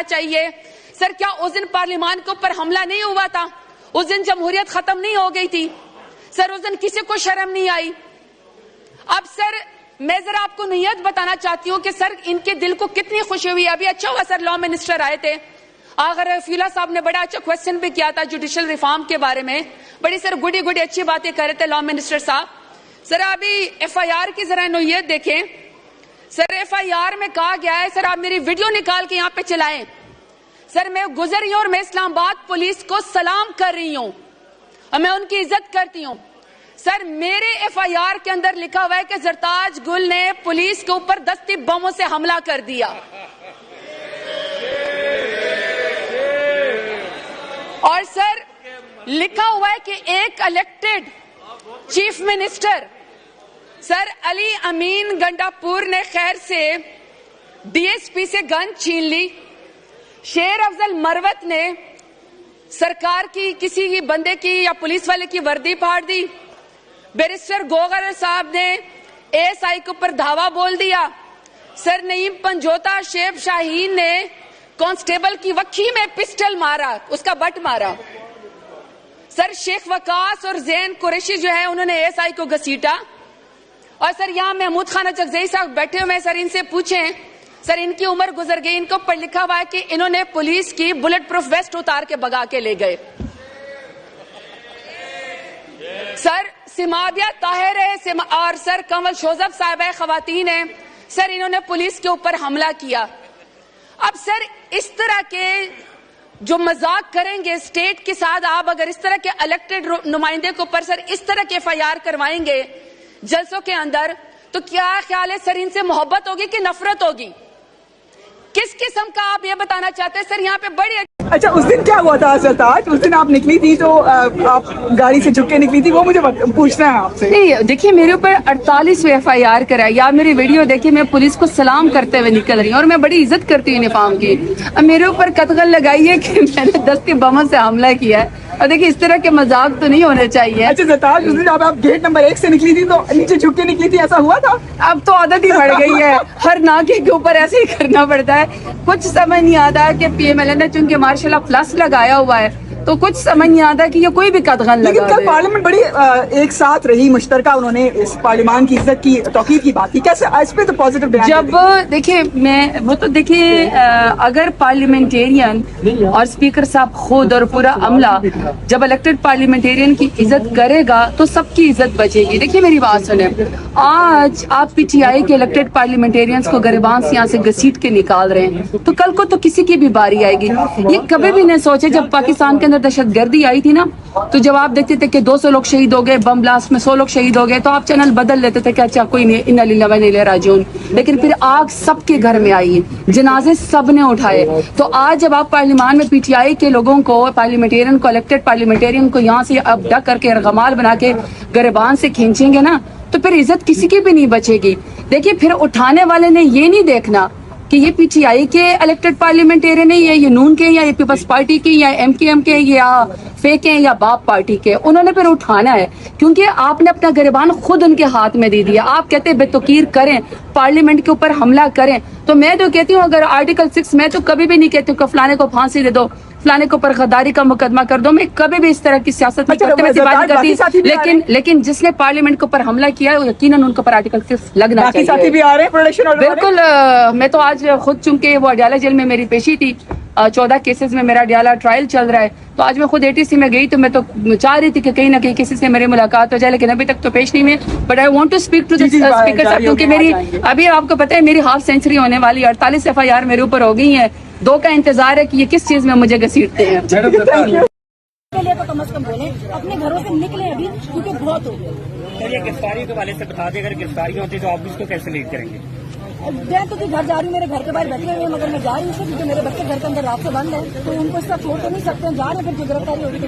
چاہیے. سر کیا اس دن پارلیمان کے اوپر حملہ نہیں ہوا تھا؟ اس دن جمہوریت ختم نہیں ہو گئی تھی؟ سر اس دن کسی کو شرم نہیں آئی؟ اب سر میں ذرا آپ کو نیت بتانا چاہتی ہوں کہ سر ان کے دل کو کتنی خوشی ہوئی. ابھی اچھا ہوا سر لا منسٹر آئے تھے, آغا رفیع صاحب نے بڑا اچھا کوشچن بھی کیا تھا جوڈیشل ریفارم کے بارے میں, بڑی سر گڈی اچھی باتیں کر رہے تھے لا منسٹر صاحب. سر ابھی ایف آئی آر کی ذرا نوعیت دیکھیں. سر ایف آئی آر میں کہا گیا ہے, سر آپ میری ویڈیو نکال کے یہاں پہ چلائیں. سر میں گزر رہی ہوں اور میں اسلام آباد پولیس کو سلام کر رہی ہوں اور میں ان کی عزت کرتی ہوں. سر میرے ایف آئی آر کے اندر لکھا ہوا ہے کہ زرتاج گل نے پولیس کے اوپر دستی بموں سے حملہ کر دیا. اور سر لکھا ہوا ہے کہ ایک الیکٹڈ چیف منسٹر سر علی امین گنڈاپور نے خیر سے ڈی ایس پی سے گن چھین لی. شیر افضل مروت نے سرکار کی کسی بندے کی یا پولیس والے کی وردی پھاڑ دی. بیرسٹر گوگر صاحب نے اے ایس آئی کے اوپر دھاوا بول دیا. سر نعیم پنجوتا شیب شاہین نے کانسٹیبل کی وکھی میں پسٹل مارا, اس کا بٹ مارا. سر شیخ وقاص اور زین قریشی جو ہے انہوں نے اے ایس آئی کو گھسیٹا. اور سر یہاں محمود خان چکزئی صاحب بیٹھے ہوئے, سر ان سے پوچھیں, سر ان کی عمر گزر گئی, ان کے اوپر لکھا ہوا ہے کہ انہوں نے پولیس کی بلٹ پروف ویسٹ اتار کے بگا کے لے گئے. سر سمادیہ طاہر ہے اور سر کنول شوزف صاحبہ خواتین ہیں, سر انہوں نے پولیس کے اوپر حملہ کیا. اب سر اس طرح کے جو مذاق کریں گے اسٹیٹ کے ساتھ, آپ اگر اس طرح کے الیکٹڈ نمائندے کے اوپر سر اس طرح کے ایف آئی آر کروائیں گے جلسوں کے اندر, تو کیا خیال ہے سر ان سے محبت ہوگی کہ نفرت ہوگی؟ کس قسم کا آپ یہ بتانا چاہتے ہیں؟ سر یہاں پہ بڑی اچھا اس دن کیا ہوا تھا سرتاج؟ اس دن آپ نکلی تھی تو آپ گاڑی سے جھک کے نکلی تھی, وہ مجھے پوچھنا ہے آپ سے. نہیں دیکھیے, میرے اوپر 48 ایف آئی آر کرائی. یا میری ویڈیو دیکھیے, میں پولیس کو سلام کرتے ہوئے نکل رہی ہوں اور میں بڑی عزت کرتی ہوں یونیفارم کی. اب میرے اوپر قتل لگائی ہے کہ میں نے دستی بموں سے حملہ کیا ہے. اور دیکھیے اس طرح کے مذاق تو نہیں ہونے چاہیے. اچھا سرتاج, اس دن جب آپ گیٹ نمبر 1 سے نکلی تھی تو نیچے جھک کے نکلی تھی, ایسا ہوا تھا؟ اب تو عادت ہی بڑھ گئی ہے, ہر ناکے کے اوپر ایسے ہی کرنا پڑتا ہے. کچھ سمجھ نہیں آتا کہ پی ایم ایل نے چونکہ ماشاء اللہ پلس لگایا ہوا ہے تو کچھ سمجھ نہیں آتا کہ یہ کوئی بھی قدغن لگا. لیکن کل پارلیمنٹ بڑی ایک ساتھ رہی, مشترکہ انہوں نے اس پارلیمان کی عزت کی توقیر کی بات کی. کیسے اس پہ تو پازیٹیو بیان جب دیکھیں میں وہ تو دیکھیں, اگر پارلیمنٹیرین اور اسپیکر صاحب خود اور پورا عملہ جب الیکٹڈ پارلیمنٹیرین کی عزت کرے گا تو سب کی عزت بچے گی. دیکھیے میری بات سنیں, آج آپ پی ٹی آئی کے الیکٹڈ پارلیمنٹیرینز کو گریبان سے یہاں سے گھسیٹ کے نکال رہے ہیں, تو کل کو تو کسی کی بھی باری آئے گی. یہ کبھی بھی نہیں سوچے, جب پاکستان کے اندر دہشت گردی آئی تھی نا, تو جب آپ دیکھتے تھے کہ 200 لوگ شہید ہو گئے, بم بلاسٹ میں 100 لوگ شہید ہو گئے, تو آپ چینل بدل لیتے تھے کہ اچھا کوئی نہیں, انا للہ و انا الیہ راجعون. لیکن پھر آگ سب کے گھر میں آئی, جنازے سب نے اٹھائے. تو آج جب آپ پارلیمان میں پی ٹی آئی کے لوگوں کو, پارلیمنٹیرین کو, الیکٹڈ پارلیمنٹیرین کو یہاں سے اب ڈک کر کے ارغمال بنا کے گریبان سے کھینچیں گے نا, تو پھر عزت کسی کی بھی نہیں بچے گی. دیکھیے پھر اٹھانے والے نے یہ نہیں دیکھنا کہ یہ پی ٹی آئی کے الیکٹڈ پارلیمنٹیرین ہیں, یہ نون کے, یا یہ پیپلز پارٹی کے, یا ایم کے, یا فیک ہیں, یا باپ پارٹی کے. انہوں نے پھر اٹھانا ہے, کیونکہ آپ نے اپنا گریبان خود ان کے ہاتھ میں دے دیا. آپ کہتے بے توقیر کریں, پارلیمنٹ کے اوپر حملہ کریں, تو میں تو کہتی ہوں اگر آرٹیکل 6, میں تو کبھی بھی نہیں کہتی ہوں کہ فلانے کو پھانسی دے دو, فلانے کے اوپر غداری کا مقدمہ کر دو. میں کبھی بھی اس طرح کی سیاست نہیں کرتی, ویسے بات کرتی, لیکن جس نے پارلیمنٹ کے اوپر حملہ کیا ہے یقیناً ان کے اوپر آرٹیکل 6 لگنا چاہیے. بالکل, میں تو آج خود چونکہ وہ اڈیالہ جیل میں میری پیشی تھی, 14 کیسز میں میرا اڈیالہ ٹرائل چل رہا ہے, تو آج میں خود ATC میں گئی تو میں تو چاہ رہی تھی کہ کہیں نہ کہیں کسی سے میری ملاقات ہو جائے, لیکن ابھی تک تو پیش نہیں ہوئی. But I want to speak to the speaker صاحب, کیونکہ میری ابھی آپ کو پتہ ہے میری ہاف سینچری ہونے والی, 48 ایف آئی آر میرے اوپر ہو گئی ہیں. 2 کا انتظار ہے کہ یہ کس چیز میں مجھے گھسیٹتے ہیں. کے لیے تو کم از کم بولیں, اپنے گھروں سے نکلیں ابھی, کیونکہ بہت ہو گیا. سر یہ گرفتاری کے حوالے سے بتا دیں, اگر گرفتاری ہوتی تو آپ اس کو کیسے لیڈ کریں گے؟ میں تو گھر جا رہی ہوں, میرے گھر کے باہر بیٹھے ہوئے ہیں, مگر میں جا رہی ہوں کیونکہ میرے بچے گھر کے اندر رات سے بند ہے, تو ان کو اس طرح چھوڑ تو نہیں سکتے ہیں. جا رہے ہیں, پھر جو گرفتاری ہوگی.